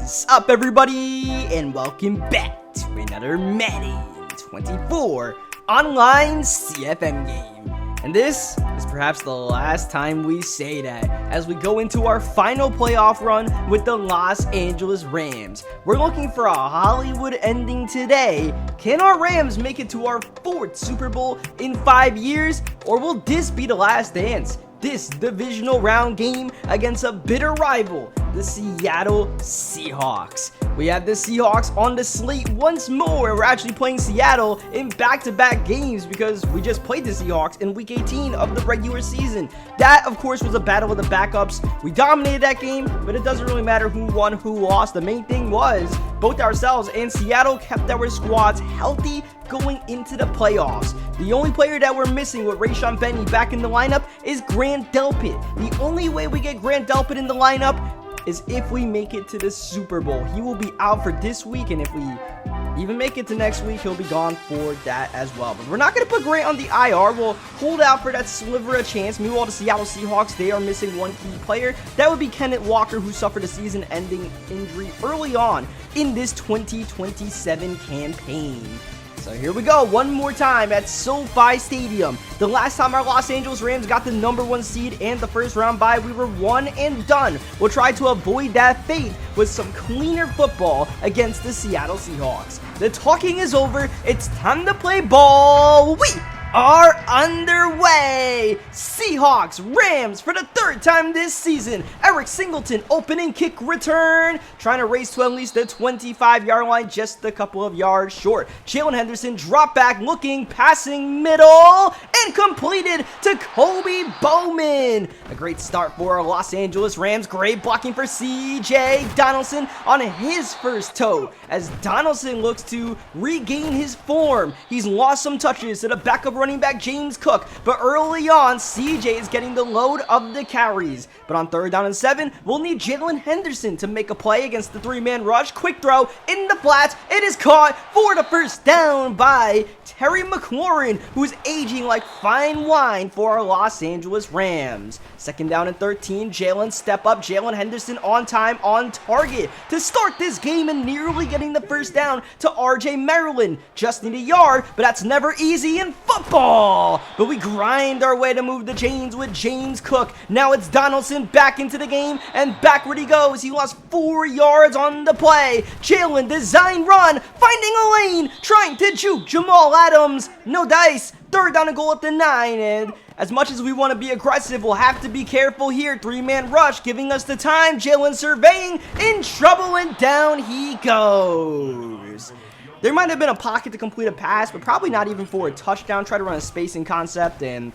What's up, everybody, and welcome back to another Madden 24 online CFM game. And this is perhaps the last time we say that as we go into our final playoff run with the Los Angeles Rams. We're looking for a Hollywood ending today. Can our Rams make it to our 4th Super Bowl in 5 years, or will this be the last dance? This divisional round game against a bitter rival, the Seattle Seahawks. We have the Seahawks on the slate once more. We're actually playing Seattle in back-to-back games because we just played the Seahawks in week 18 of the regular season. That, of course, was a battle of the backups. We dominated that game, but it doesn't really matter who won, who lost. The main thing was both ourselves and Seattle kept our squads healthy going into the playoffs. The only player that we're missing with Rayshon Benny back in the lineup is Grant Delpit. The only way we get Grant Delpit in the lineup is if we make it to the Super Bowl. He will be out for this week, and if we even make it to next week, he'll be gone for that as well. But we're not going to put Grant on the IR. We'll hold out for that sliver of chance. Meanwhile, the Seattle Seahawks, they are missing one key player. That would be Kenneth Walker, who suffered a season-ending injury early on in this 2027 campaign. So here we go, one more time at SoFi Stadium. The last time our Los Angeles Rams got the #1 seed and the first round bye, we were one and done. We'll try to avoid that fate with some cleaner football against the Seattle Seahawks. The talking is over. It's time to play ball. We are underway. Seahawks, Rams for the 3rd time this season. Eric Singleton opening kick return, trying to race to at least the 25-yard line, just a couple of yards short. Jalen Henderson drop back, looking, passing middle, and completed to Kobe Bowman. A great start for our Los Angeles Rams. Great blocking for C.J. Donaldson on his first toe as Donaldson looks to regain his form. He's lost some touches to the backup running back James Cook, but early on, CJ is getting the load of the carries. But on 3rd down and 7, we'll need Jalen Henderson to make a play against the 3-man rush. Quick throw in the flats. It is caught for the first down by Terry McLaurin, who's aging like fine wine for our Los Angeles Rams. 2nd down and 13, Jalen step up. Jalen Henderson on time, on target to start this game and nearly getting the first down to RJ Maryland. Just need a yard, but that's never easy in football. But we grind our way to move the chains with James Cook. Now it's Donaldson back into the game, and backward he goes. He lost 4 yards on the play. Jalen design run, finding a lane, trying to juke Jamal Adams. No dice. 3rd down and goal at the 9, and as much as we want to be aggressive, we'll have to be careful here. 3-man rush giving us the time. Jalen surveying, in trouble, and down he goes. There might have been a pocket to complete a pass, but probably not even for a touchdown. Try to run a spacing concept, and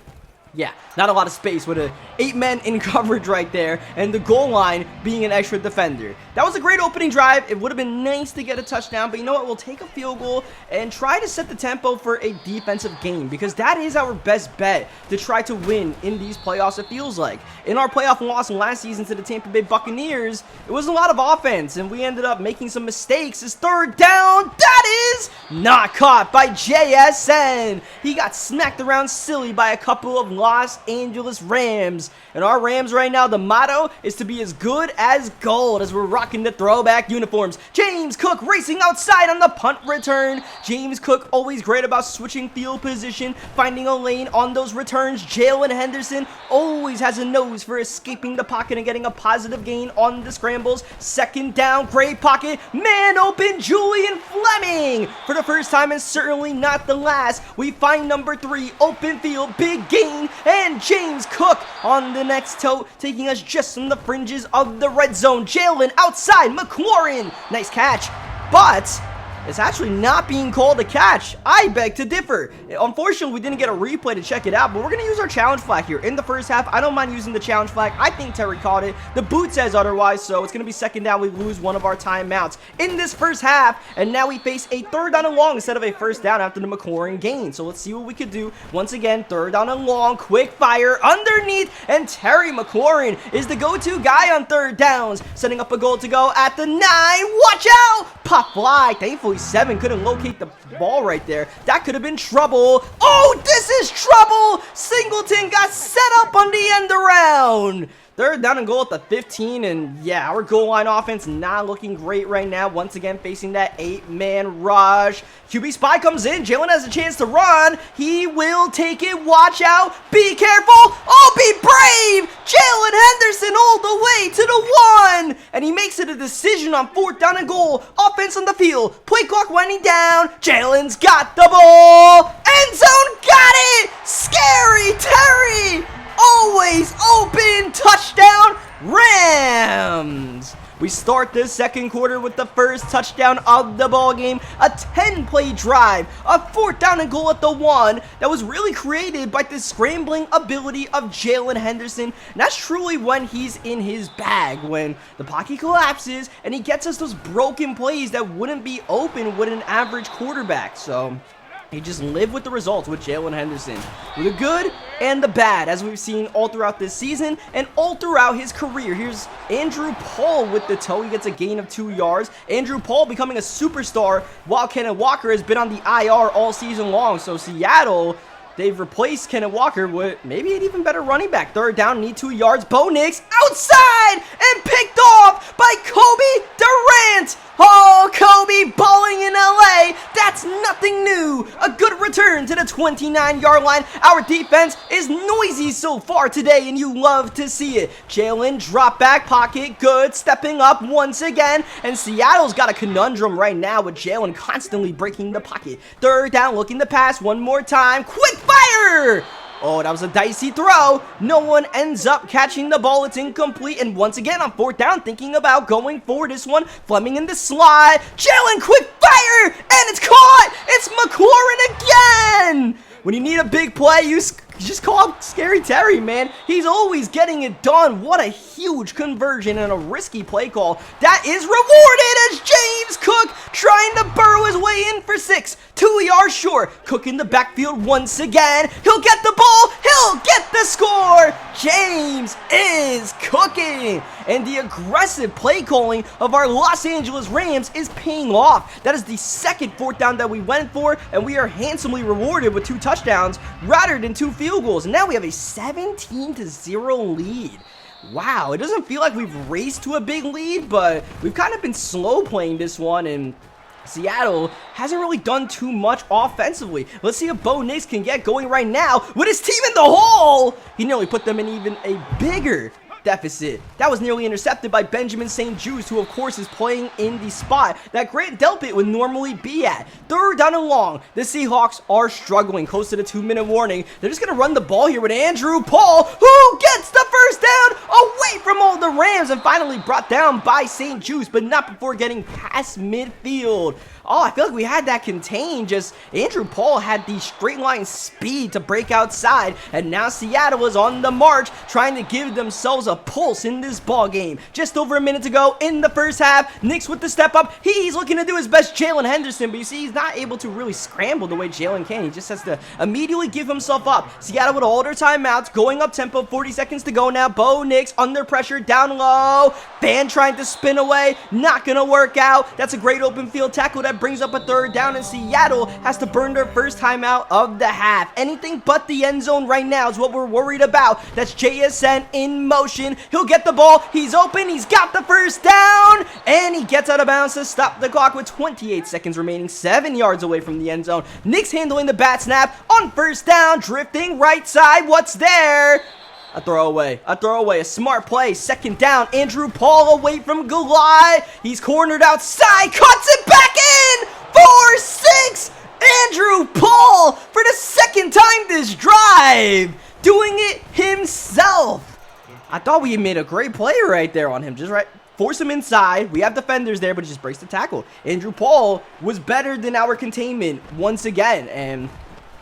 yeah, not a lot of space with 8 men in coverage right there, and the goal line being an extra defender. That was a great opening drive. It would have been nice to get a touchdown, but you know what? We'll take a field goal and try to set the tempo for a defensive game, because that is our best bet to try to win in these playoffs, it feels like. In our playoff loss last season to the Tampa Bay Buccaneers, it was a lot of offense, and we ended up making some mistakes. His 3rd down, that is not caught by JSN. He got smacked around silly by a couple of Los Angeles Rams. And our Rams right now, the motto is to be as good as gold as we're rocking the throwback uniforms. James Cook racing outside on the punt return. James Cook always great about switching field position, finding a lane on those returns. Jalen Henderson always has a nose for escaping the pocket and getting a positive gain on the scrambles. 2nd down, great pocket, man open, Julian Fleming. For the first time and certainly not the last, we find number 3, open field, big gain, and James Cook on the next toe, taking us just on the fringes of the red zone. Jalen outside, McLaurin, nice catch, but it's actually not being called a catch. I beg to differ. Unfortunately, we didn't get a replay to check it out, but we're going to use our challenge flag here. In the first half, I don't mind using the challenge flag. I think Terry caught it. The boot says otherwise, so it's going to be 2nd down. We lose one of our timeouts in this first half, and now we face a 3rd down and long instead of a 1st down after the McLaurin gain. So let's see what we could do. Once again, 3rd down and long, quick fire underneath, and Terry McLaurin is the go-to guy on 3rd downs, setting up a goal to go at the 9. Watch out! Pop fly. Thankfully, 7 couldn't locate the ball right there. That could have been trouble. Oh, this is trouble! Singleton got set up on the end around. Third down and goal at the 15, and yeah, our goal line offense not looking great right now. Once again, facing that 8-man rush. QB spy comes in. Jalen has a chance to run. He will take it. Watch out. Be careful. Oh, be brave. Jalen Henderson all the way to the 1, and he makes it a decision on 4th down and goal. Offense on the field. Play clock winding down. Jalen's got the ball. End zone, got it. Scary Terry. Always open. Touchdown, Rams. We start this second quarter with the first touchdown of the ball game. A 10-play drive, a 4th down and goal at the 1 that was really created by the scrambling ability of Jalen Henderson. And that's truly when he's in his bag, when the pocket collapses and he gets us those broken plays that wouldn't be open with an average quarterback. So he just lived with the results with Jalen Henderson, with the good and the bad, as we've seen all throughout this season and all throughout his career. Here's Andrew Paul with the toe. He gets a gain of 2 yards. Andrew Paul becoming a superstar while Kenneth Walker has been on the IR all season long. So Seattle, they've replaced Kenneth Walker with maybe an even better running back. Third down, need 2 yards. Bo Nix outside and picked off by Kobe Durant. Oh, Kobe balling in LA. That's nothing new. A good return to the 29-yard line. Our defense is noisy so far today, and you love to see it. Jalen, drop back, pocket, good, stepping up once again. And Seattle's got a conundrum right now with Jalen constantly breaking the pocket. Third down, looking to pass one more time. Quick fire! Oh, that was a dicey throw. No one ends up catching the ball. It's incomplete. And once again, on 4th down, thinking about going for this one. Fleming in the slide. Jalen, quick fire! And it's caught! It's McLaurin again! When you need a big play, you just call up Scary Terry, man. He's always getting it done. What a huge conversion and a risky play call. That is rewarded as James Cook trying to burrow his way in for 6. 2 yards short. Cook in the backfield once again. He'll get the ball. He'll get the score. James is cooking. And the aggressive play calling of our Los Angeles Rams is paying off. That is the second 4th down that we went for, and we are handsomely rewarded with 2 touchdowns rather than 2 field goals. And now we have a 17-0 lead. Wow, it doesn't feel like we've raced to a big lead, but we've kind of been slow playing this one, and Seattle hasn't really done too much offensively. Let's see if Bo Nix can get going right now with his team in the hole. He nearly put them in even a bigger deficit. That was nearly intercepted by Benjamin St-Juste, who of course is playing in the spot that Grant Delpit would normally be at. Third down and long. The Seahawks are struggling, close to the 2-minute warning. They're just going to run the ball here with Andrew Paul, who gets the first down away from all the Rams and finally brought down by St-Juste, but not before getting past midfield. Oh, I feel like we had that contained. Just Andrew Paul had the straight line speed to break outside, and now Seattle is on the march, trying to give themselves a pulse in this ball game. Just over a minute to go in the first half. Nix with the step up. He's looking to do his best, Jalen Henderson, but you see he's not able to really scramble the way Jalen can. He just has to immediately give himself up. Seattle with all their timeouts, going up tempo, 40 seconds to go now. Bo Nix under pressure, down low. Fan trying to spin away, not gonna work out. That's a great open field tackle that brings up a third down, and Seattle has to burn their first timeout of the half. Anything but the end zone right now is what we're worried about. That's JSN in motion. He'll get the ball. He's open. He's got the first down, and he gets out of bounds to stop the clock with 28 seconds remaining, 7 yards away from the end zone. Nix handling the bat snap on first down, drifting right side. What's there? A throwaway, a smart play. Second down, Andrew Paul away from Gulai. He's cornered outside, cuts it back in for 6. Andrew Paul for the second time this drive, doing it himself. I thought we made a great play right there on him. Just right, force him inside. We have defenders there, but just breaks the tackle. Andrew Paul was better than our containment once again, and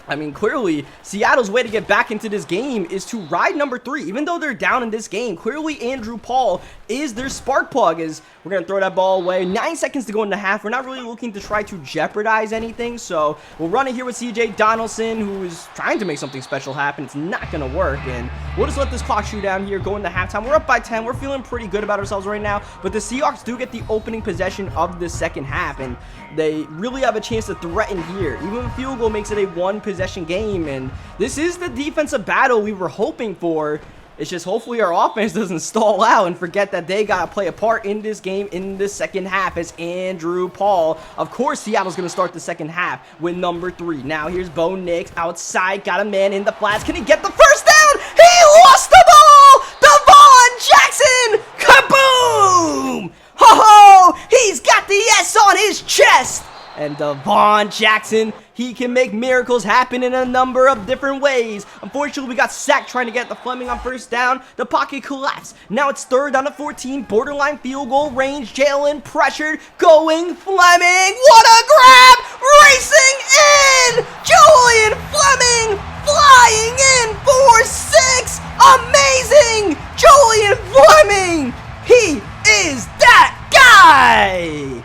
I mean, clearly, Seattle's way to get back into this game is to ride number 3. Even though they're down in this game, clearly Andrew Paul is their spark plug. As we're going to throw that ball away. 9 seconds to go in the half. We're not really looking to try to jeopardize anything. So we'll run it here with CJ Donaldson, who is trying to make something special happen. It's not going to work. And we'll just let this clock shoot down here, go into halftime. We're up by 10. We're feeling pretty good about ourselves right now. But the Seahawks do get the opening possession of the second half. And they really have a chance to threaten here. Even if a field goal makes it a 1-possession game. And this is the defensive battle we were hoping for. It's just hopefully our offense doesn't stall out and forget that they got to play a part in this game in the second half as Andrew Paul. Of course, Seattle's going to start the second half with number 3. Now here's Bo Nix outside, got a man in the flats. Can he get the first down? He lost the ball! Devon Jackson! Kaboom! Ho-ho! He's got the S on his chest! And Devon Jackson, he can make miracles happen in a number of different ways. Unfortunately, we got sacked trying to get the Fleming on first down. The pocket collapsed. Now it's 3rd down to 14, borderline field goal range. Jalen pressured, going Fleming. What a grab! Racing in! Julian Fleming flying in for 6! Amazing! Julian Fleming! He is that guy!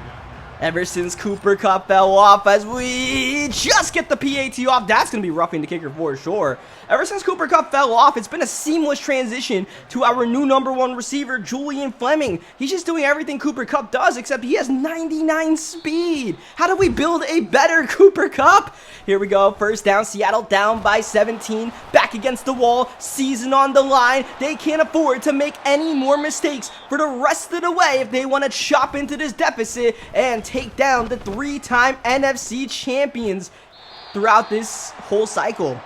Ever since Cooper Kupp fell off, as we just get the PAT off, that's going to be roughing the kicker for sure. Ever since Cooper Kupp fell off, it's been a seamless transition to our new number 1 receiver, Julian Fleming. He's just doing everything Cooper Kupp does, except he has 99 speed. How do we build a better Cooper Kupp? Here we go, first down, Seattle down by 17, back against the wall, season on the line. They can't afford to make any more mistakes for the rest of the way if they want to chop into this deficit and take down the 3-time NFC champions throughout this whole cycle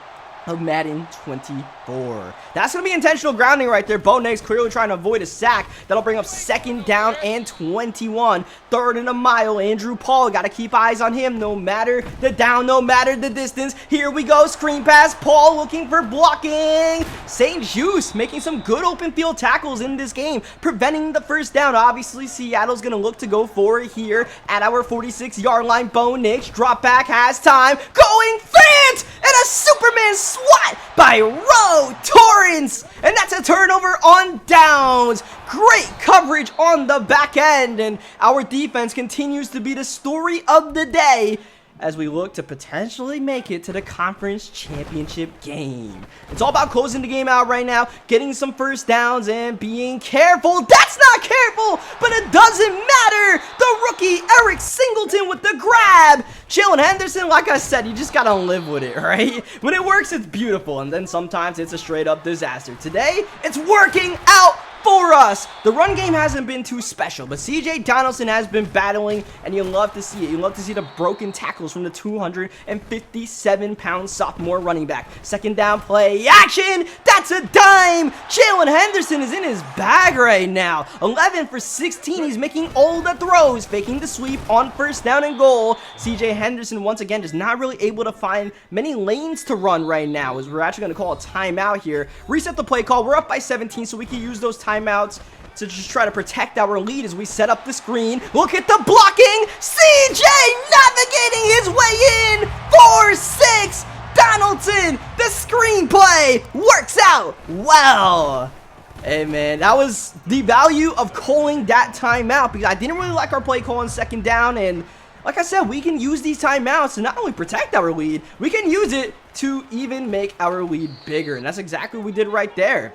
of Madden 24. That's going to be intentional grounding right there. Bo Nix clearly trying to avoid a sack. That'll bring up 2nd down and 21. 3rd and a mile. Andrew Paul, got to keep eyes on him no matter the down, no matter the distance. Here we go. Screen pass. Paul looking for blocking. St. Juste making some good open field tackles in this game, preventing the first down. Obviously, Seattle's going to look to go for it here at our 46-yard line. Bo Nix, drop back, has time. Going Fant! And a Superman swat by Roe Torrance, and that's a turnover on downs. Great coverage on the back end, and our defense continues to be the story of the day as we look to potentially make it to the conference championship game. It's all about closing the game out right now, getting some first downs, and being careful. That's not careful, but it doesn't matter. The rookie, Eric Singleton, with the grab. Jalen Henderson, like I said, you just gotta live with it, right? When it works, it's beautiful, and then sometimes it's a straight-up disaster. Today, it's working out for us. The run game hasn't been too special, but CJ Donaldson has been battling, and you love to see it. You love to see the broken tackles from the 257-pound sophomore running back. 2nd down play action. That's a dime. Jalen Henderson is in his bag right now. 11 for 16. He's making all the throws, faking the sweep on 1st down and goal. CJ Henderson, once again, just not really able to find many lanes to run right now, as we're actually going to call a timeout here. Reset the play call. We're up by 17, so we can use those timeouts to just try to protect our lead as we set up the screen. Look at the blocking. CJ navigating his way in for 6. Donaldson, the screenplay works out well. Hey man, that was the value of calling that timeout, because I didn't really like our play call on 2nd down, and like I said, we can use these timeouts to not only protect our lead, we can use it to even make our lead bigger, and that's exactly what we did right there.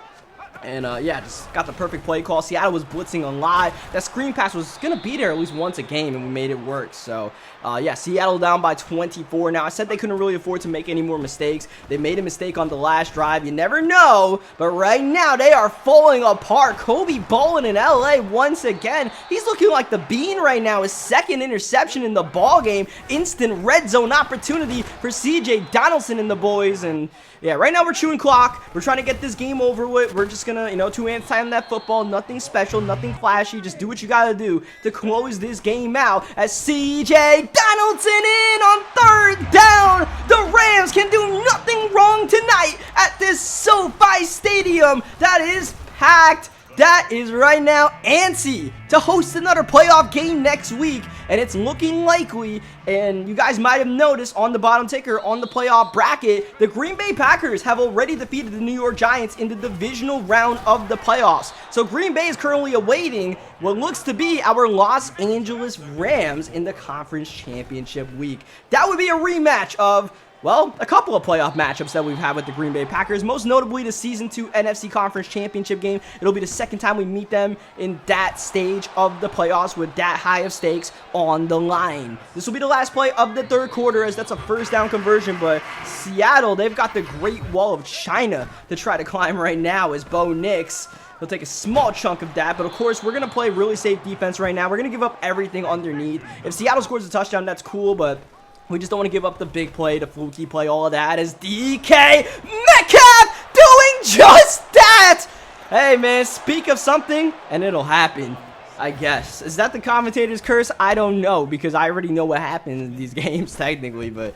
And yeah, just got the perfect play call. Seattle was blitzing a lot. That screen pass was going to be there at least once a game, and we made it work. So yeah, Seattle down by 24. Now, I said they couldn't really afford to make any more mistakes. They made a mistake on the last drive. You never know, but right now they are falling apart. Kobe balling in LA once again. He's looking like the bean right now. His 2nd interception in the ball game. Instant red zone opportunity for CJ Donaldson and the boys. And yeah, right now we're chewing clock. We're trying to get this game over with. We're just gonna, you know, 2 hands time that football. Nothing special, nothing flashy. Just do what you gotta do to close this game out. As CJ Donaldson in on 3rd down. The Rams can do nothing wrong tonight at this SoFi Stadium that is packed. That is right now antsy to host another playoff game next week, and it's looking likely. And you guys might have noticed on the bottom ticker on the playoff bracket, the Green Bay Packers have already defeated the New York Giants in the divisional round of the playoffs. So Green Bay is currently awaiting what looks to be our Los Angeles Rams in the conference championship week. That would be a rematch of well, a couple of playoff matchups that we've had with the Green Bay Packers, most notably the Season 2 NFC Conference Championship game. It'll be the second time we meet them in that stage of the playoffs with that high of stakes on the line. This will be the last play of the third quarter, as that's a first down conversion, but Seattle, they've got the Great Wall of China to try to climb right now as Bo Nix. He'll take a small chunk of that, but of course, we're going to play really safe defense right now. We're going to give up everything underneath. If Seattle scores a touchdown, that's cool, but we just don't want to give up the big play, the fluky play, all of that, as DK Metcalf doing just that! Hey, man, speak of something, and it'll happen, I guess. Is that the commentator's curse? I don't know, because I already know what happens in these games, technically, but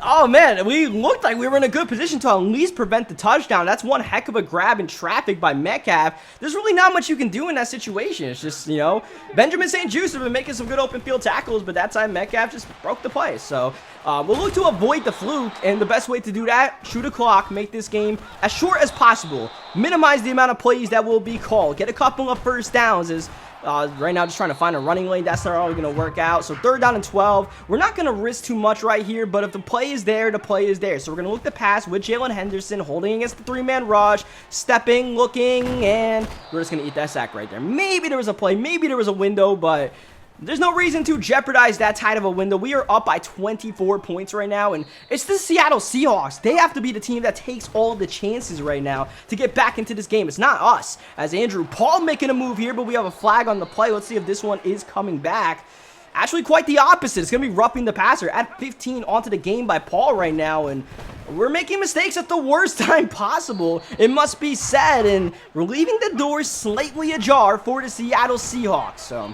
oh, man, we looked like we were in a good position to at least prevent the touchdown. That's one heck of a grab in traffic by Metcalf. There's really not much you can do in that situation. It's just, you know, Benjamin St-Juste has been making some good open field tackles, but that time Metcalf just broke the play. So we'll look to avoid the fluke, and the best way to do that, shoot a clock, make this game as short as possible, minimize the amount of plays that will be called, get a couple of first downs as right now, just trying to find a running lane. That's not really going to work out. So 3rd down and 12. We're not going to risk too much right here, but if the play is there, the play is there. So we're going to look to pass with Jalen Henderson, holding against the 3-man rush, stepping, looking, and we're just going to eat that sack right there. Maybe there was a play, maybe there was a window, but there's no reason to jeopardize that tight of a window. We are up by 24 points right now, and it's the Seattle Seahawks. They have to be the team that takes all the chances right now to get back into this game. It's not us, as Andrew Paul making a move here, but we have a flag on the play. Let's see if this one is coming back. Actually, quite the opposite. It's going to be roughing the passer. At 15 onto the game by Paul right now, and we're making mistakes at the worst time possible, it must be said, and we're leaving the door slightly ajar for the Seattle Seahawks. So,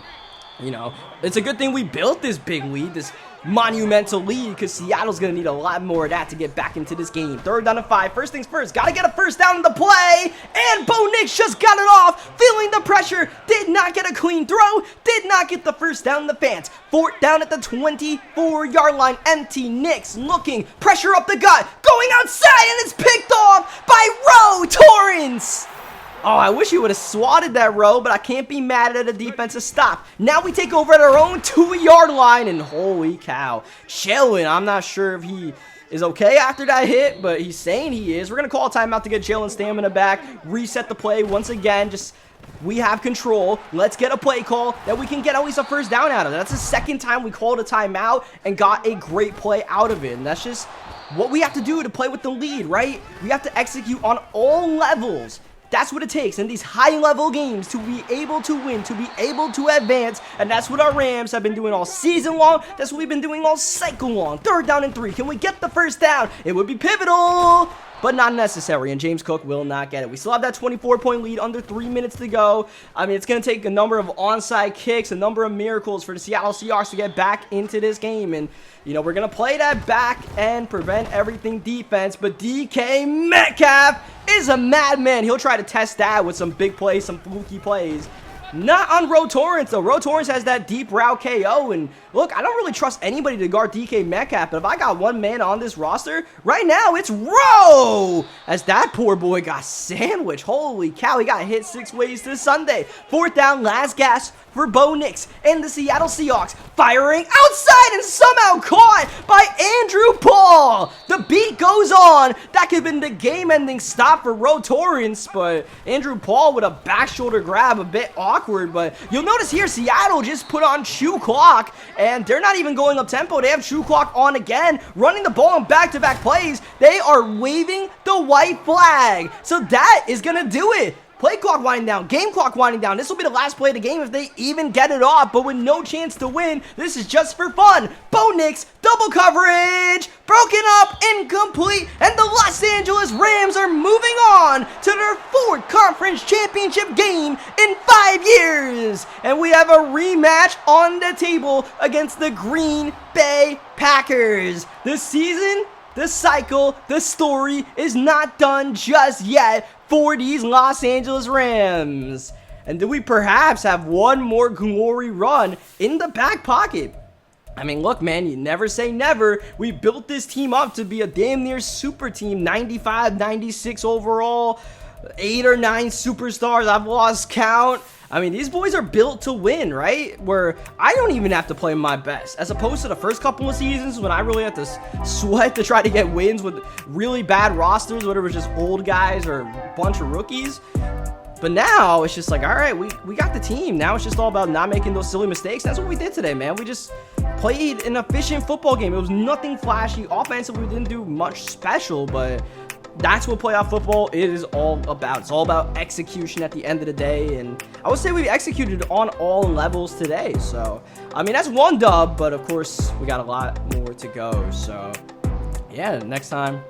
you know, it's a good thing we built this big lead, this monumental lead, because Seattle's going to need a lot more of that to get back into this game. 3rd down and 5. First things first, got to get a first down in the play, and Bo Nix just got it off, feeling the pressure, did not get a clean throw, did not get the first down in the fence. 4th down at the 24-yard line, empty. Nix looking, pressure up the gut, going outside, and it's picked off by Roe Torrance. Oh, I wish he would have swatted that row, but I can't be mad at a defensive stop. Now we take over at our own 2-yard line, and holy cow. Jalen, I'm not sure if he is okay after that hit, but he's saying he is. We're going to call a timeout to get Jalen stamina back, reset the play once again. Just, we have control. Let's get a play call that we can get at least a first down out of. That's the second time we called a timeout and got a great play out of it, and that's just what we have to do to play with the lead, right? We have to execute on all levels. That's what it takes in these high-level games to be able to win, to be able to advance, and that's what our Rams have been doing all season long. That's what we've been doing all cycle long. 3rd down and 3. Can we get the first down? It would be pivotal, but not necessary, and James Cook will not get it. We still have that 24-point lead, under 3 minutes to go. I mean, it's going to take a number of onside kicks, a number of miracles for the Seattle Seahawks to get back into this game, and you know, we're going to play that back and prevent everything defense, but DK Metcalf is a madman. He'll try to test that with some big plays, some fluky plays. Not on Roe Torrance, though. Roe Torrance has that deep route KO, and look, I don't really trust anybody to guard DK Metcalf, but if I got one man on this roster, right now, it's Roe! As that poor boy got sandwiched. Holy cow, he got hit 6 ways to Sunday. 4th down, last gasp for Bo Nix and the Seattle Seahawks, firing outside and somehow caught by Andrew Paul. The beat goes on. That could have been the game-ending stop for Roe Torrance, but Andrew Paul with a back shoulder grab, a bit awkward, but you'll notice here, Seattle just put on shoe clock, and they're not even going up tempo. They have shoe clock on again, running the ball in back-to-back plays. They are waving the white flag, so that is going to do it. Play clock winding down, game clock winding down. This will be the last play of the game if they even get it off, but with no chance to win, this is just for fun. Bo Nix, double coverage, broken up, incomplete, and the Los Angeles Rams are moving on to their 4th conference championship game in 5 years. And we have a rematch on the table against the Green Bay Packers. This season, the cycle, the story is not done just yet for these Los Angeles Rams. And do we perhaps have one more glory run in the back pocket? I mean, look, man, you never say never. We built this team up to be a damn near super team, 95, 96 overall, 8 or 9 superstars. I've lost count. I mean, these boys are built to win, right? Where I don't even have to play my best, as opposed to the first couple of seasons when I really had to sweat to try to get wins with really bad rosters, whether it was just old guys or a bunch of rookies. But now it's just like, all right, we got the team. Now it's just all about not making those silly mistakes. That's what we did today, man. We just played an efficient football game. It was nothing flashy. Offensively, we didn't do much special, but that's what playoff football is all about. It's all about execution at the end of the day, and I would say we executed on all levels today. So, I mean, that's one dub, but of course, we got a lot more to go. So, yeah, next time,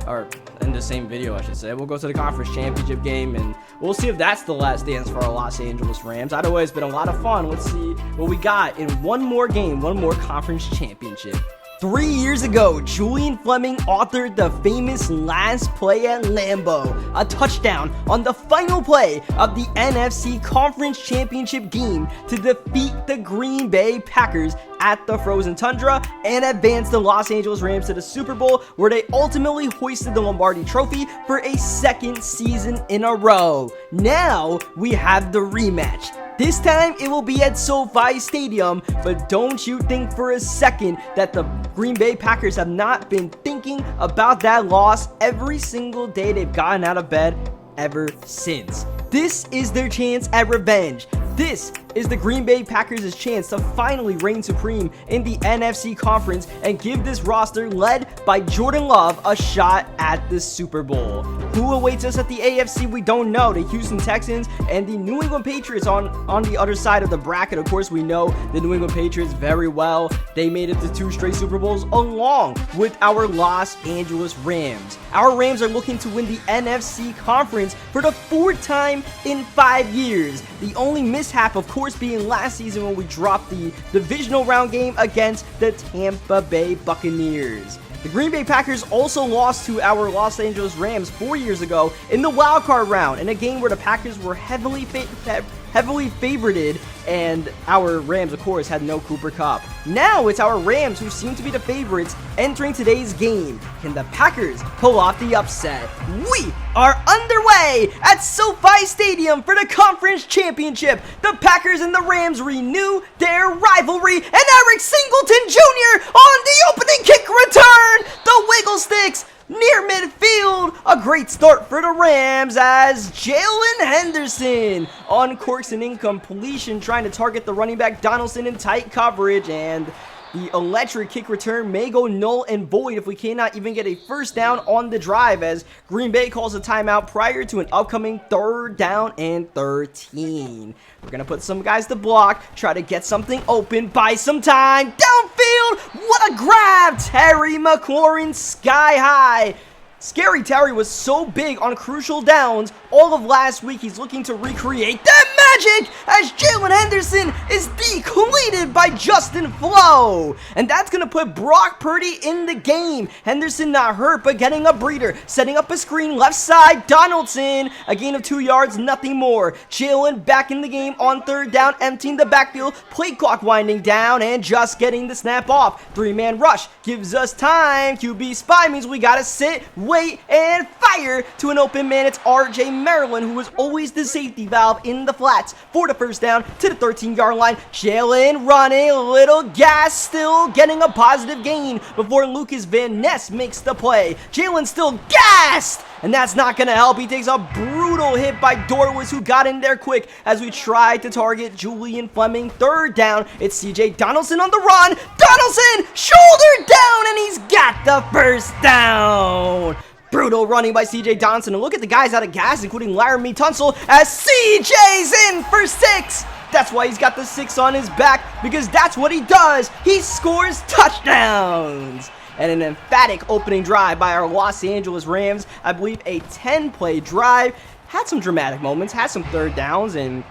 or in the same video, I should say, we'll go to the conference championship game, and we'll see if that's the last dance for our Los Angeles Rams. Either way, it's been a lot of fun. Let's see what we got in one more game, one more conference championship. 3 years ago, Julian Fleming authored the famous last play at Lambeau, a touchdown on the final play of the NFC Conference Championship game to defeat the Green Bay Packers at the Frozen Tundra and advance the Los Angeles Rams to the Super Bowl, where they ultimately hoisted the Lombardi Trophy for a second season in a row. Now, we have the rematch. This time, it will be at SoFi Stadium, but don't you think for a second that the Green Bay Packers have not been thinking about that loss every single day they've gotten out of bed ever since. This is their chance at revenge. This is the Green Bay Packers' chance to finally reign supreme in the NFC Conference and give this roster led by Jordan Love a shot at the Super Bowl. Who awaits us at the AFC? We don't know. The Houston Texans and the New England Patriots on the other side of the bracket. Of course, we know the New England Patriots very well. They made it to 2 straight Super Bowls along with our Los Angeles Rams. Our Rams are looking to win the NFC Conference for the 4th time in 5 years. The only mishap, of course, being last season when we dropped the divisional round game against the Tampa Bay Buccaneers. The Green Bay Packers also lost to our Los Angeles Rams 4 years ago in the wildcard round, in a game where the Packers were heavily favorited, and our Rams, of course, had no Cooper Kupp. Now it's our Rams who seem to be the favorites entering today's game. Can the Packers pull off the upset? We are underway at SoFi Stadium for the conference championship. The Packers and the Rams renew their rivalry, and Eric Singleton Jr. on the opening kick return. The wiggle sticks near midfield. A great start for the Rams as Jalen Henderson uncorks an incompletion, trying to target the running back Donaldson in tight coverage, and the electric kick return may go null and void if we cannot even get a first down on the drive, as Green Bay calls a timeout prior to an upcoming 3rd down and 13. We're going to put some guys to block, try to get something open, buy some time. Downfield, what a grab! Terry McLaurin sky high. Scary Terry was so big on crucial downs all of last week. He's looking to recreate that magic as Jalen Henderson is depleted by Justin Flo. And that's going to put Brock Purdy in the game. Henderson not hurt, but getting a breather. Setting up a screen left side. Donaldson, a gain of 2 yards, nothing more. Jalen back in the game on 3rd down, emptying the backfield. Play clock winding down and just getting the snap off. 3-man rush gives us time. QB spy means we got to sit, wait, and fire to an open man. It's RJ Maryland, who was always the safety valve in the flats for the first down to the 13-yard line. Jalen running, a little gas, still getting a positive gain before Lucas Van Ness makes the play. Jalen still gassed, and that's not going to help. He takes a brutal hit by Dorwis, who got in there quick as we tried to target Julian Fleming. 3rd down, it's CJ Donaldson on the run. Donaldson, shoulder down, and he's got the first down. Brutal running by CJ Donaldson, and look at the guys out of gas, including Laramie Tunsil, as CJ's in for 6. That's why he's got the 6 on his back, because that's what he does. He scores touchdowns. And an emphatic opening drive by our Los Angeles Rams. I believe a 10-play drive. Had some dramatic moments, had some 3rd downs, and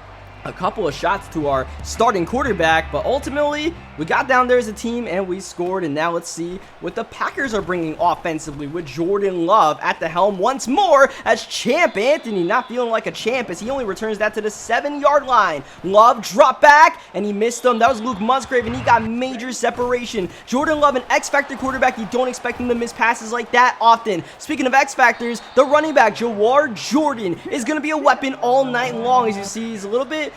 a couple of shots to our starting quarterback, but ultimately we got down there as a team and we scored. And now let's see what the Packers are bringing offensively with Jordan Love at the helm once more, as Champ Anthony not feeling like a champ as he only returns that to the 7-yard line. Love drop back and he missed them. That was Luke Musgrave and he got major separation. Jordan Love, an X-Factor quarterback. You don't expect him to miss passes like that often. Speaking of X-Factors, the running back Jawar Jordan is going to be a weapon all night long. As you see, he's a little bit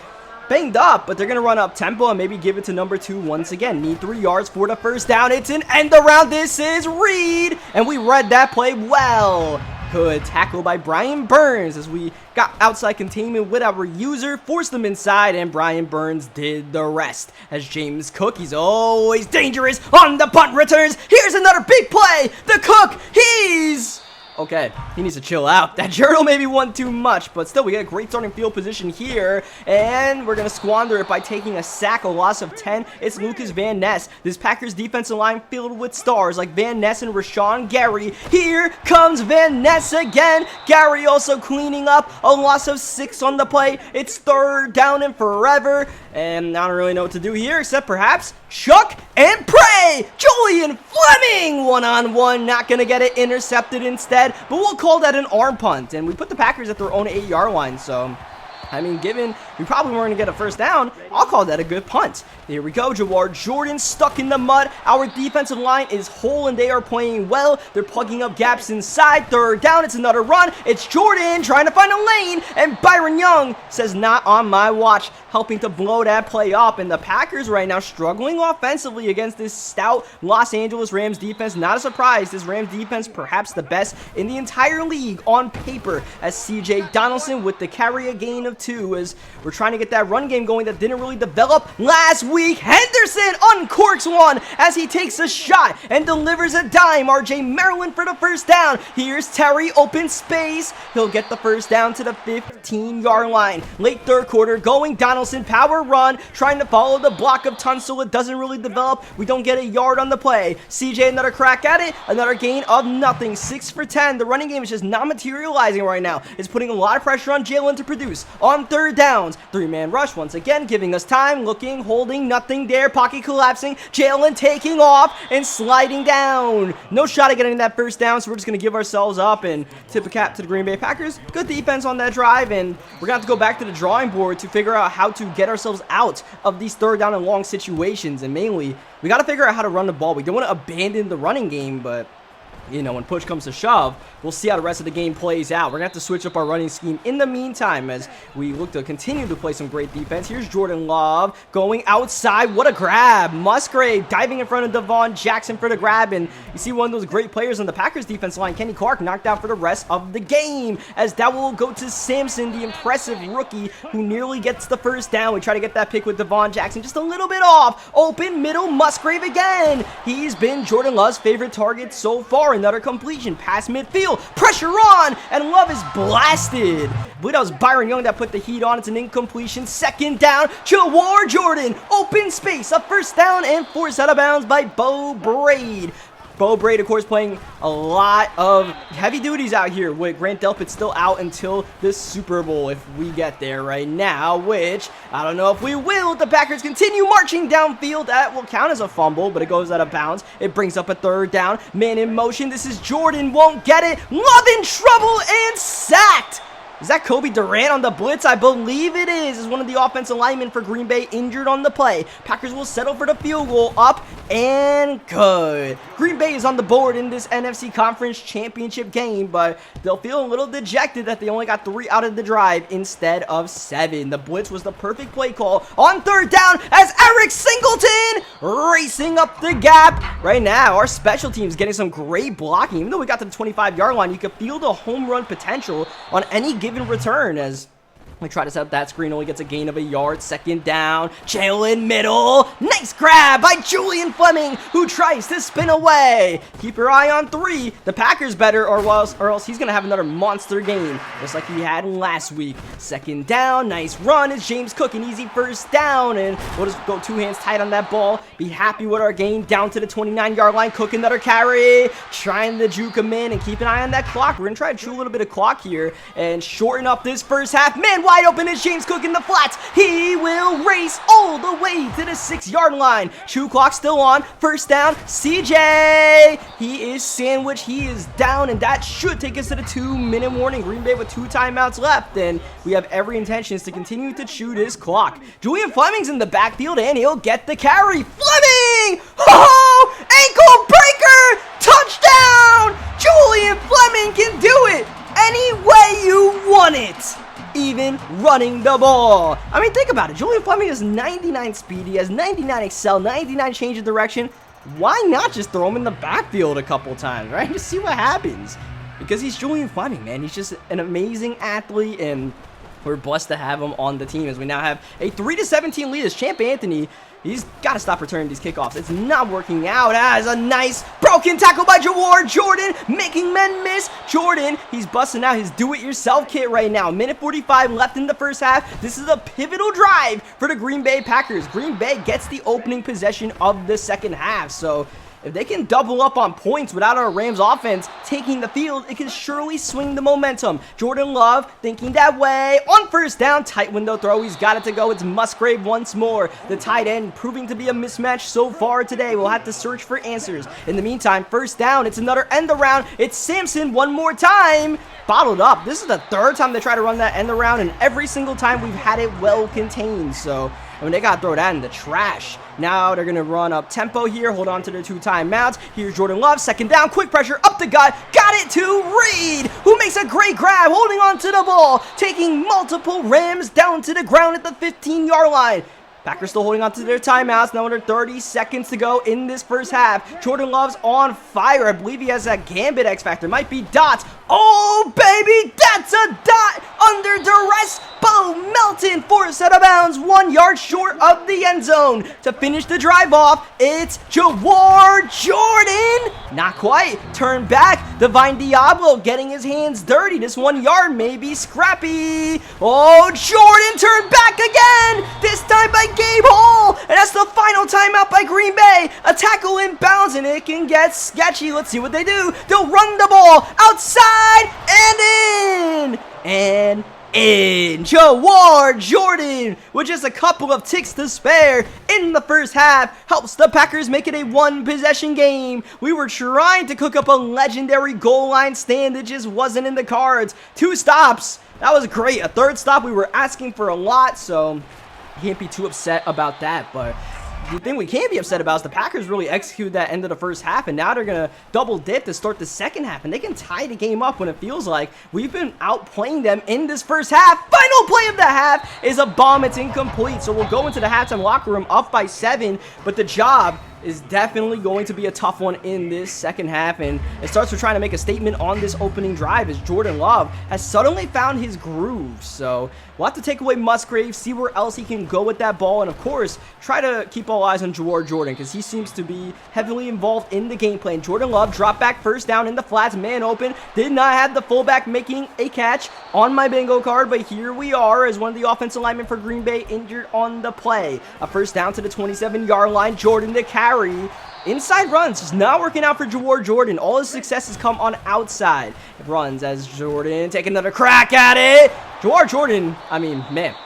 banged up, but they're going to run up tempo and maybe give it to number 2 once again. Need 3 yards for the first down. It's an end around. This is Reed, and we read that play well. Good tackle by Brian Burns as we got outside containment with our user, forced them inside, and Brian Burns did the rest. As James Cook, he's always dangerous on the punt returns. Here's another big play. The Cook, he's... okay, he needs to chill out. That journal maybe won too much, but still, we get a great starting field position here, and we're going to squander it by taking a sack, a loss of 10. It's Lucas Van Ness. This Packers defensive line filled with stars like Van Ness and Rashawn Gary. Here comes Van Ness again. Gary also cleaning up, a loss of 6 on the play. It's 3rd down and forever, and I don't really know what to do here except perhaps chuck and pray. Julian Fleming, one-on-one, not going to get it intercepted instead. But we'll call that an arm punt, and we put the Packers at their own 8-yard line, so I mean, given we probably weren't going to get a first down, I'll call that a good punt. Here we go, Jawar Jordan stuck in the mud. Our defensive line is whole, and they are playing well. They're plugging up gaps inside. 3rd down, it's another run. It's Jordan trying to find a lane, and Byron Young says, not on my watch, helping to blow that play up. And the Packers right now struggling offensively against this stout Los Angeles Rams defense. Not a surprise, this Rams defense perhaps the best in the entire league on paper, as CJ Donaldson with the carry a gain of 2, as we're trying to get that run game going that didn't really develop last week. Henderson uncorks one as he takes a shot and delivers a dime. RJ Maryland for the first down. Here's Terry, open space. He'll get the first down to the 15-yard line. Late 3rd quarter, going Donaldson, power run, trying to follow the block of Tunsil. It doesn't really develop. We don't get a yard on the play. CJ, another crack at it. Another gain of nothing. 6 for 10. The running game is just not materializing right now. It's putting a lot of pressure on Jalen to produce. On 3rd downs, 3-man rush once again, giving us time, looking, holding, nothing there, pocket collapsing, Jalen taking off and sliding down. No shot at getting that first down, so we're just going to give ourselves up and tip a cap to the Green Bay Packers. Good defense on that drive, and we're going to have to go back to the drawing board to figure out how to get ourselves out of these 3rd down and long situations, and mainly, we got to figure out how to run the ball. We don't want to abandon the running game, but you know, when push comes to shove, we'll see how the rest of the game plays out. We're going to have to switch up our running scheme in the meantime as we look to continue to play some great defense. Here's Jordan Love going outside. What a grab. Musgrave diving in front of Devon Jackson for the grab. And you see one of those great players on the Packers defense line, Kenny Clark, knocked out for the rest of the game. As that will go to Sampson, the impressive rookie who nearly gets the first down. We try to get that pick with Devon Jackson just a little bit off. Open middle, Musgrave again. He's been Jordan Love's favorite target so far. Another completion, pass midfield, pressure on, and Love is blasted. I believe that was Byron Young that put the heat on. It's an incompletion. 2nd down, Jawar Jordan, open space, a first down, and forced out of bounds by Bo Braid. Bo Braid, of course, playing a lot of heavy duties out here with Grant Delpit still out until the Super Bowl if we get there right now, which I don't know if we will. The Packers continue marching downfield. That will count as a fumble, but it goes out of bounds. It brings up a 3rd down. Man in motion. This is Jordan. Won't get it. Love in trouble and sacked. Is that Kobe Durant on the blitz? I believe it is. Is one of the offensive linemen for Green Bay injured on the play. Packers will settle for the field goal. Up and good. Green Bay is on the board in this NFC Conference Championship game, but they'll feel a little dejected that they only got 3 out of the drive instead of 7. The blitz was the perfect play call on 3rd down as Eric Singleton racing up the gap. Right now, our special teams getting some great blocking. Even though we got to the 25-yard line, you could feel the home run potential on any given return as we try to set up that screen, only gets a gain of a yard. 2nd down, Jalen middle. Nice grab by Julian Fleming, who tries to spin away. Keep your eye on 3. The Packers better, or else he's going to have another monster game, just like he had last week. 2nd down, nice run. It's James Cook, an easy first down, and we'll just go 2 hands tight on that ball. Be happy with our gain down to the 29-yard line. Cook another carry, trying to juke him in and keep an eye on that clock. We're going to try to chew a little bit of clock here and shorten up this first half. Man, wide open is James Cook in the flats. He will race all the way to the 6-yard line. Chew clock still on. First down, CJ. He is sandwiched. He is down, and that should take us to the 2-minute warning. Green Bay with 2 timeouts left, and we have every intentions to continue to chew this clock. Julian Fleming's in the backfield, and he'll get the carry. Fleming! Oh, ankle breaker! Touchdown! Julian Fleming can do it any way you want it. even running the ball. I mean, think about it. Julian Fleming has 99 speed. He has 99 excel, 99 change of direction. Why not just throw him in the backfield a couple times, right? Just see what happens. Because he's Julian Fleming, man. He's just an amazing athlete, and we're blessed to have him on the team as we now have a 3-17 lead as Champ Anthony. He's got to stop returning these kickoffs. It's not working out as a nice broken tackle by Jawar Jordan, making men miss. Jordan, he's busting out his do-it-yourself kit right now. Minute 45 left in the first half. This is a pivotal drive for the Green Bay Packers. Green Bay gets the opening possession of the second half. So if they can double up on points without our Rams offense taking the field, it can surely swing the momentum. Jordan Love thinking that way. On first down, tight window throw. He's got it to go. It's Musgrave once more. The tight end proving to be a mismatch so far today. We'll have to search for answers. In the meantime, first down. It's another end around. It's Sampson one more time. Bottled up. This is the third time they try to run that end around, and every single time we've had it well contained. So I mean, they got to throw that in the trash. Now they're going to run up tempo here. Hold on to their 2 timeouts. Here's Jordan Love. Second down. Quick pressure up the gut. Got it to Reed, who makes a great grab, holding on to the ball, taking multiple Rams down to the ground at the 15-yard line. Packers still holding on to their timeouts. Now under 30 seconds to go in this first half. Jordan Love's on fire. I believe he has that Gambit X Factor. Might be dots. Oh, baby, that's a dot under duress. Bo Melton forced out of bounds 1 yard short of the end zone. To finish the drive off, it's Jawar Jordan. Not quite. Turn back. Divine Diablo getting his hands dirty. This 1 yard may be scrappy. Oh, Jordan turned back again. This time by Gabe Hall. And that's the final timeout by Green Bay. A tackle inbounds, and it can get sketchy. Let's see what they do. They'll run the ball outside and in. And in. Jawar Jordan, with just a couple of ticks to spare in the first half, helps the Packers make it a 1-possession game. We were trying to cook up a legendary goal line stand. It just wasn't in the cards. 2 stops. That was great. A 3rd stop. We were asking for a lot, so can't be too upset about that. But the thing we can't be upset about is the Packers really executed that end of the first half, and now they're going to double dip to start the second half, and they can tie the game up when it feels like we've been outplaying them in this first half. Final play of the half is a bomb. It's incomplete, so we'll go into the halftime locker room up by 7, but the job is definitely going to be a tough one in this second half, and it starts with trying to make a statement on this opening drive as Jordan Love has suddenly found his groove. So we'll have to take away Musgrave, see where else he can go with that ball, and of course try to keep all eyes on Jawar Jordan because he seems to be heavily involved in the game plan. Jordan Love drop back first down in the flats, man open, did not have the fullback making a catch on my bingo card, but here we are as one of the offensive linemen for Green Bay injured on the play. A first down to the 27-yard line. Jordan to carry. Inside runs just not working out for Jawar Jordan. All his successes come on outside runs as Jordan take another crack at it. Jawar Jordan, I mean, man,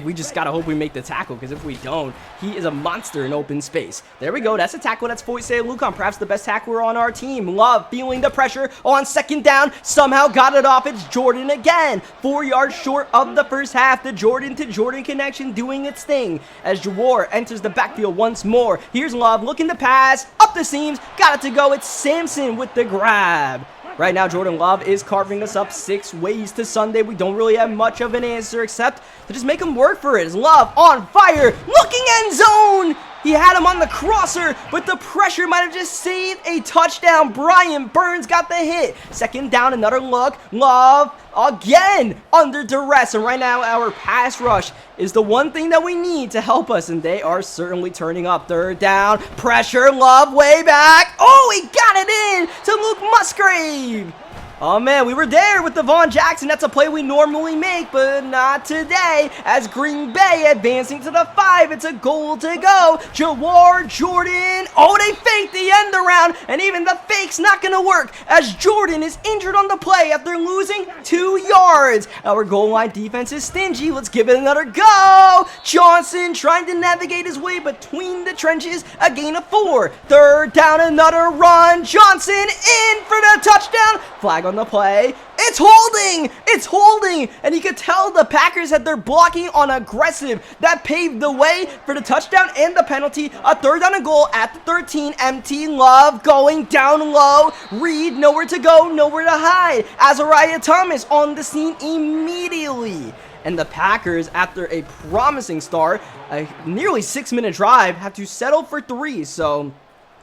we just gotta hope we make the tackle, because if we don't, he is a monster in open space. There we go. That's a tackle. That's Foyce Lucan, perhaps the best tackler on our team. Love feeling the pressure on second down. Somehow got it off. It's Jordan again. 4 yards short of the first half. The Jordan to Jordan connection doing its thing as Jawar enters the backfield once more. Here's Love looking to pass up the seams. Got it to go. It's Sampson with the grab. Right now, Jordan Love is carving us up 6 ways to Sunday. We don't really have much of an answer except to just make him work for it. Love on fire, looking end zone. He had him on the crosser, but the pressure might have just saved a touchdown. Brian Burns got the hit. Second down, another look. Love again under duress. And right now, our pass rush is the one thing that we need to help us, and they are certainly turning up. Third down, pressure, Love way back. Oh, he got it in to Luke Musgrave. Oh man, we were there with Devon Jackson. That's a play we normally make, but not today. As Green Bay advancing to the 5, it's a goal to go. Jawar Jordan. Oh, they faked the end around, and even the fake's not going to work as Jordan is injured on the play after losing 2 yards. Our goal line defense is stingy. Let's give it another go. Johnson trying to navigate his way between the trenches. A gain of 4. Third down, another run. Johnson in for the touchdown. Flag on the play. It's holding! It's holding! And you could tell the Packers had their blocking on aggressive. That paved the way for the touchdown and the penalty. A 3rd down and goal at the 13. Empty. Love going down low. Reed, nowhere to go, nowhere to hide. Azariah Thomas on the scene immediately. And the Packers, after a promising start, a nearly 6-minute drive, have to settle for 3. So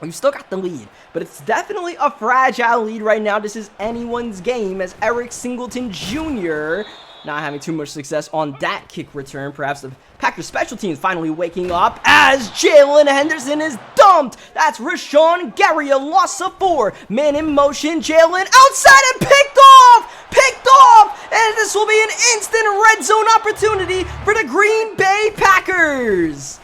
we've still got the lead, but it's definitely a fragile lead right now. This is anyone's game as Eric Singleton Jr. not having too much success on that kick return. Perhaps the Packers special teams finally waking up as Jalen Henderson is dumped. That's Rashawn Gary, a loss of 4. Man in motion, Jalen outside and picked off! Picked off! And this will be an instant red zone opportunity for the Green Bay Packers.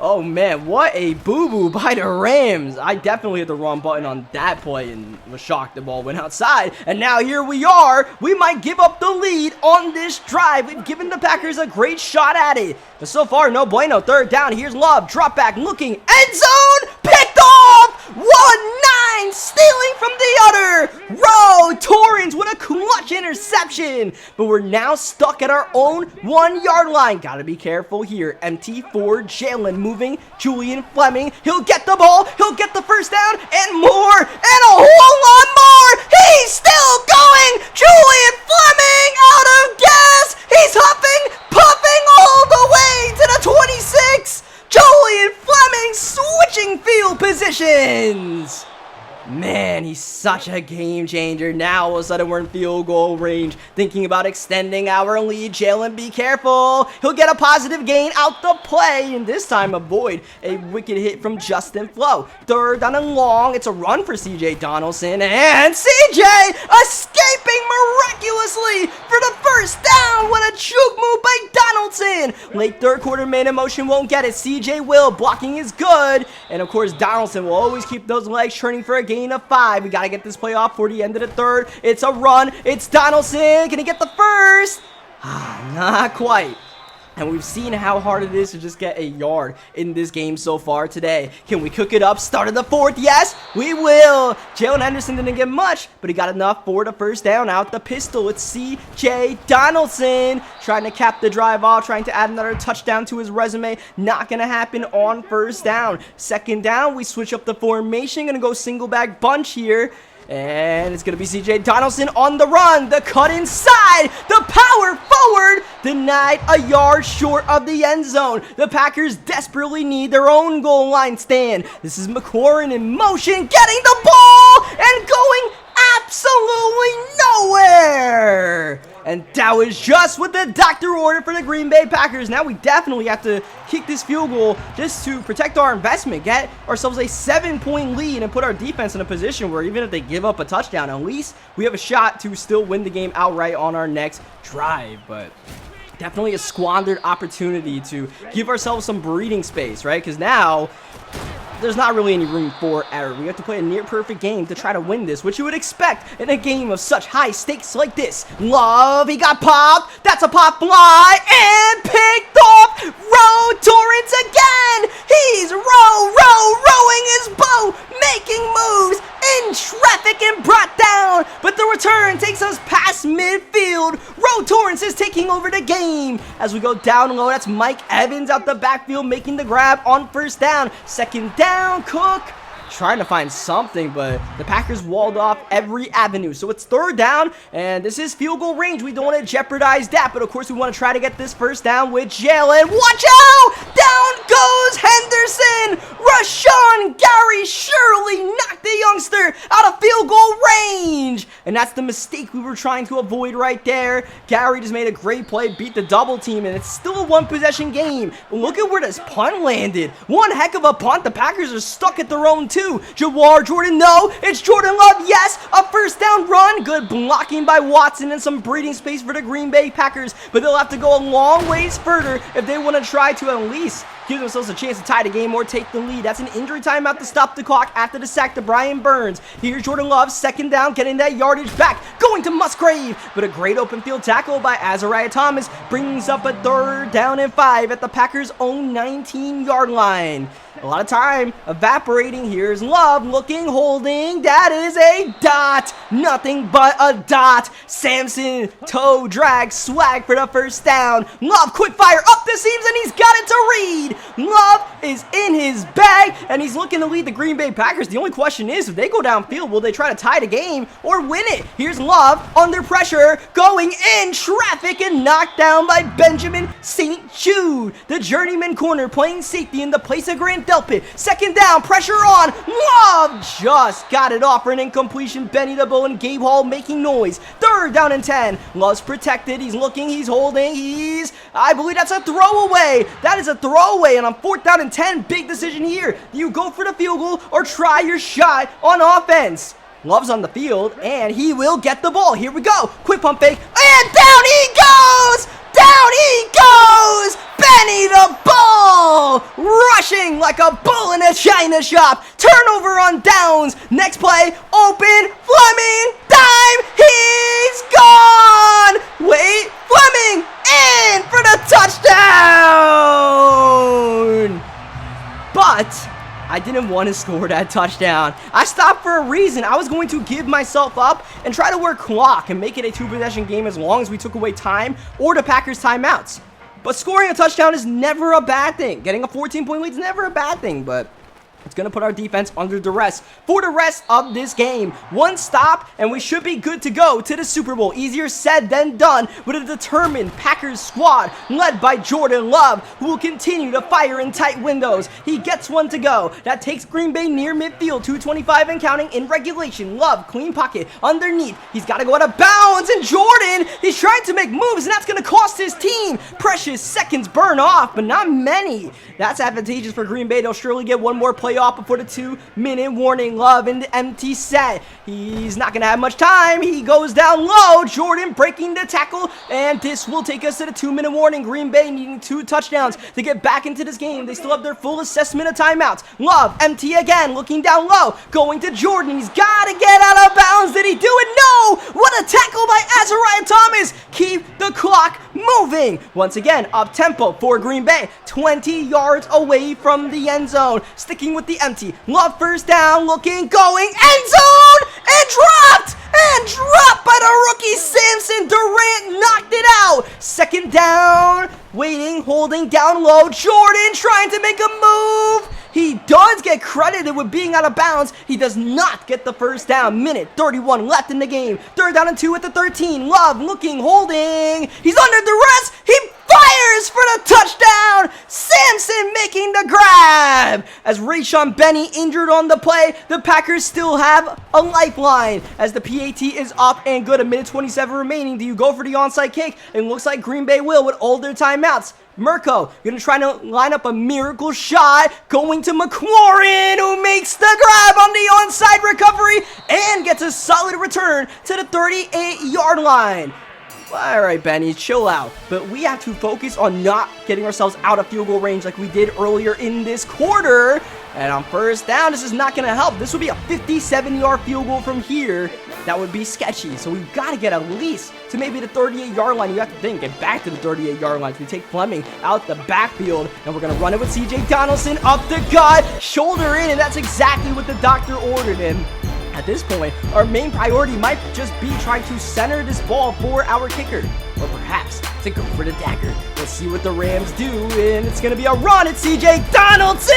Oh man, what a boo-boo by the Rams. I definitely hit the wrong button on that play and was shocked the ball went outside. And now here we are. We might give up the lead on this drive. We've given the Packers a great shot at it. But so far, no bueno. 3rd down. Here's Love. Drop back, looking. End zone! Picked off! 1-9! Stealing from the other! Rowe Torrance with a clutch interception! But we're now stuck at our own 1-yard line. Gotta be careful here. Empty for Jalen. Moving. Julian Fleming. He'll get the ball. He'll get the 1st down. And more. And a whole lot more! He's still going! Julian Fleming out of gas! He's huffing, puffing all the way to the 26! Julian Fleming switching field positions! Man, he's such a game changer. Now, all of a sudden, we're in field goal range, thinking about extending our lead. Jalen, be careful. He'll get a positive gain out the play, and this time avoid a wicked hit from Justin Flo. 3rd down and long. It's a run for CJ Donaldson, and CJ escaping miraculously for the 1st down. What a juke move by Donaldson. Late 3rd quarter, man in motion won't get it. CJ will. Blocking is good, and of course, Donaldson will always keep those legs turning for a gain of 5. We gotta get this play off for the end of the 3rd. It's a run. It's Donaldson. Can he get the 1st? Not quite. And we've seen how hard it is to just get a yard in this game so far today. Can we cook it up? Start of the 4th. Yes, we will. Jalen Henderson didn't get much, but he got enough for the 1st down out the pistol. It's CJ Donaldson trying to cap the drive off, trying to add another touchdown to his resume. Not going to happen on 1st down. 2nd down, we switch up the formation. Going to go single back bunch here. And it's going to be CJ Donaldson on the run. The cut inside. The power forward. Denied a yard short of the end zone. The Packers desperately need their own goal line stand. This is McLaurin in motion. Getting the ball and going absolutely nowhere. And that was just what the doctor ordered for the Green Bay Packers. Now we definitely have to kick this field goal just to protect our investment, get ourselves a 7-point lead, and put our defense in a position where even if they give up a touchdown, at least we have a shot to still win the game outright on our next drive. But definitely a squandered opportunity to give ourselves some breathing space, right? Because now there's not really any room for error. We have to play a near-perfect game to try to win this, which you would expect in a game of such high stakes like this. Love, he got popped. That's a pop fly, and picked off. Rowe Torrance again. He's rowing his boat, making moves in traffic and brought down. But the return takes us past midfield. Rowe Torrance is taking over the game. As we go down low, that's Mike Evans out the backfield making the grab on 1st down. 2nd down, Cook trying to find something, but the Packers walled off every avenue. So it's 3rd down, and this is field goal range. We don't want to jeopardize that, but of course we want to try to get this 1st down with Jalen. Watch out! Down goes Henderson! Rashawn Gary surely knocked the youngster out of field goal range! And that's the mistake we were trying to avoid right there. Gary just made a great play, beat the double team, and it's still a 1-possession game. Look at where this punt landed. One heck of a punt. The Packers are stuck at their own 2. Jawar Jordan, no, it's Jordan Love, yes, a 1st down run, good blocking by Watson and some breathing space for the Green Bay Packers, but they'll have to go a long ways further if they want to try to at least give themselves a chance to tie the game or take the lead. That's an injury timeout to stop the clock after the sack to Brian Burns. Here's Jordan Love, 2nd down, getting that yardage yardage back, going to Musgrave, but a great open field tackle by Azariah Thomas brings up a 3rd down and 5 at the Packers' own 19-yard line. A lot of time evaporating. Here's Love looking, holding. That is a dot. Nothing but a dot. Samson, toe drag, swag for the 1st down. Love, quick fire up the seams, and he's got it to Reed. Love is in his bag, and he's looking to lead the Green Bay Packers. The only question is, if they go downfield, will they try to tie the game or win it? Here's Love under pressure, going in traffic and knocked down by Benjamin St. Jude. The journeyman corner playing safety in the place of Grant Delpit. 2nd down, pressure on. Love just got it off for an incompletion. Benny DeBoe and Gabe Hall making noise. 3rd down and 10. Love's protected. He's looking. He's holding. I believe that's a throwaway. That is a throwaway. And on 4th down and 10, big decision here. Do you go for the field goal or try your shot on offense? Love's on the field, and he will get the ball. Here we go. Quick pump fake, and down he goes! Down he goes! Benny the Bull! Rushing like a bull in a china shop. Turnover on downs. Next play, open, Fleming, dime, he's gone! Wait, Fleming, in for the touchdown! But I didn't want to score that touchdown. I stopped for a reason. I was going to give myself up and try to work clock and make it a 2-possession game as long as we took away time or the Packers' timeouts. But scoring a touchdown is never a bad thing. Getting a 14-point lead is never a bad thing, but it's going to put our defense under duress for the rest of this game. 1 stop, and we should be good to go to the Super Bowl. Easier said than done with a determined Packers squad led by Jordan Love, who will continue to fire in tight windows. He gets one to go. That takes Green Bay near midfield, 2:25 and counting in regulation. Love, clean pocket, underneath. He's got to go out of bounds, and Jordan, he's trying to make moves, and that's going to cost his team. Precious seconds burn off, but not many. That's advantageous for Green Bay. They'll surely get one more play off before the 2-minute warning. Love in the empty set. He's not going to have much time. He goes down low. Jordan breaking the tackle, and this will take us to the 2-minute warning. Green Bay needing 2 touchdowns to get back into this game. They still have their full assessment of timeouts. Love, empty again, looking down low, going to Jordan. He's got to get out of bounds. Did he do it? No! What a tackle by Azariah Thomas. Keep the clock moving. Once again, up-tempo for Green Bay. 20 yards away from the end zone. Sticking with the empty. Love 1st down, looking, going, end zone, and dropped by the rookie Samson. Durant knocked it out. 2nd down, waiting, holding down low. Jordan trying to make a move. He does get credited with being out of bounds. He does not get the 1st down. Minute 31 left in the game. 3rd down and 2 at the 13. Love looking, holding. He's under duress. He fires for the touchdown. Samson making the grab. As Rayshon Benny injured on the play, the Packers still have a lifeline as the PAT is up and good. 1:27 remaining. Do you go for the onside kick? It looks like Green Bay will with all their timeouts. Murko gonna try to line up a miracle shot, going to McLaurin, who makes the grab on the onside recovery and gets a solid return to the 38-yard line. All right, Benny, chill out. But we have to focus on not getting ourselves out of field goal range like we did earlier in this quarter. And on 1st down, this is not going to help. This would be a 57-yard field goal from here. That would be sketchy. So we've got to get at least to maybe the 38-yard line. You have to think, get back to the 38-yard line. So we take Fleming out the backfield, and we're going to run it with C.J. Donaldson up the gut, shoulder in, and that's exactly what the doctor ordered him. At this point, our main priority might just be trying to center this ball for our kicker, or perhaps to go for the dagger. Let's see what the Rams do, and it's going to be a run at C.J. Donaldson!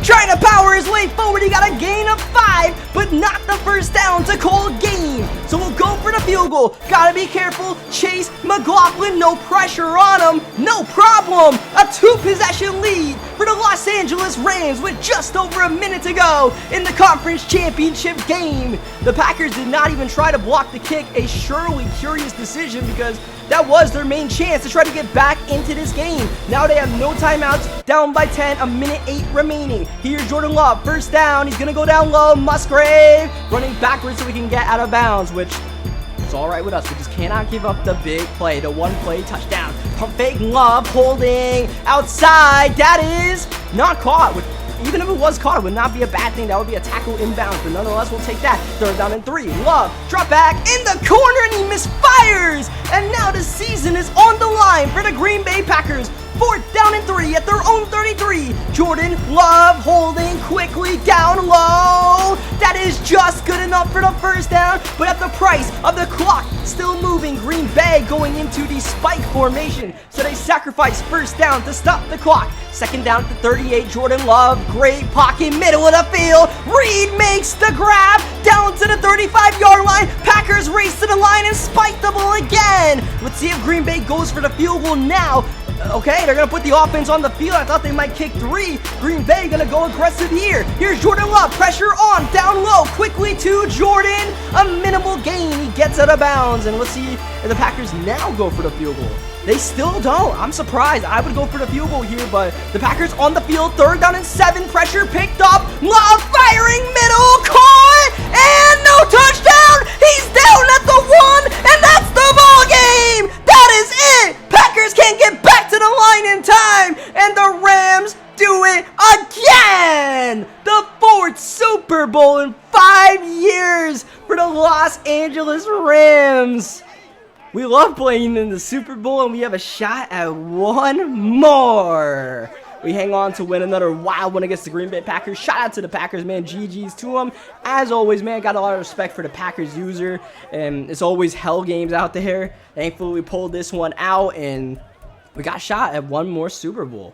Trying to power his way forward. He got a gain of 5, but not the 1st down to call a game. So we'll go for the field goal. Gotta be careful. Chase McLaughlin, no pressure on him. No problem. A 2-possession lead for the Los Angeles Rams with just over a minute to go in the conference championship game. The Packers did not even try to block the kick, a surely curious decision because that was their main chance to try to get back into this game. Now they have no timeouts, down by 10, 1:08 remaining. Here's Jordan Love, 1st down. He's going to go down low. Musgrave running backwards so we can get out of bounds, which is all right with us. We just cannot give up the big play, the 1-play touchdown. Pump fake, Love holding outside. That is not caught with even if it was caught, it would not be a bad thing. That would be a tackle inbound, but nonetheless, we'll take that. 3rd down and 3. Love, drop back in the corner, and he misfires. And now the season is on the line for the Green Bay Packers. 4th down and 3 at their own 33. Jordan Love holding quickly down low. That is just good enough for the 1st down, but at the price of the clock still moving. Green Bay going into the spike formation, so they sacrifice 1st down to stop the clock. 2nd down at the 38. Jordan Love, great pocket, middle of the field. Reed makes the grab down to the 35-yard line. Packers race to the line and spike the ball again. Let's see if Green Bay goes for the field goal now. Okay, they're going to put the offense on the field. I thought they might kick 3. Green Bay going to go aggressive here. Here's Jordan Love. Pressure on. Down low. Quickly to Jordan. A minimal gain. He gets out of bounds. And let's see if the Packers now go for the field goal. They still don't. I'm surprised. I would go for the field goal here, but the Packers on the field. 3rd down and 7. Pressure picked up. Love firing middle. Caught. And no touchdown. He's down at the 1. And that's the ball game. That is it. Packers can't get back to the line in time. And the Rams do it again. The 4th Super Bowl in 5 years for the Los Angeles Rams. We love playing in the Super Bowl, and we have a shot at one more. We hang on to win another wild one against the Green Bay Packers. Shout out to the Packers, man. GG's to them. As always, man, got a lot of respect for the Packers user, and it's always hell games out there. Thankfully, we pulled this one out, and we got shot at one more Super Bowl.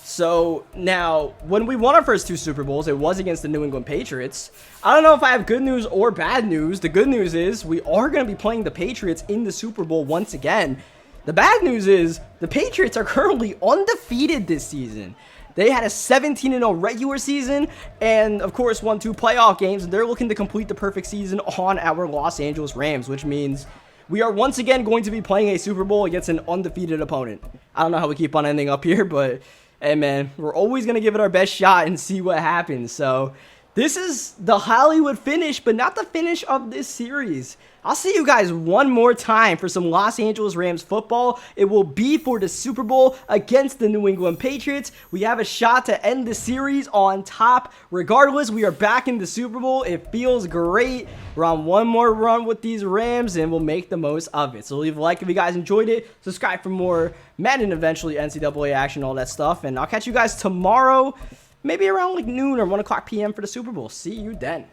So now, when we won our first 2 Super Bowls, it was against the New England Patriots. I don't know if I have good news or bad news. The good news is we are going to be playing the Patriots in the Super Bowl once again. The bad news is the Patriots are currently undefeated this season. They had a 17-0 regular season and, of course, won 2 playoff games. And they're looking to complete the perfect season on our Los Angeles Rams, which means we are once again going to be playing a Super Bowl against an undefeated opponent. I don't know how we keep on ending up here, but hey, man, we're always going to give it our best shot and see what happens. So this is the Hollywood finish, but not the finish of this series. I'll see you guys one more time for some Los Angeles Rams football. It will be for the Super Bowl against the New England Patriots. We have a shot to end the series on top. Regardless, we are back in the Super Bowl. It feels great. We're on one more run with these Rams, and we'll make the most of it. So leave a like if you guys enjoyed it. Subscribe for more Madden, eventually NCAA action, all that stuff. And I'll catch you guys tomorrow, maybe around like noon or 1 o'clock p.m. for the Super Bowl. See you then.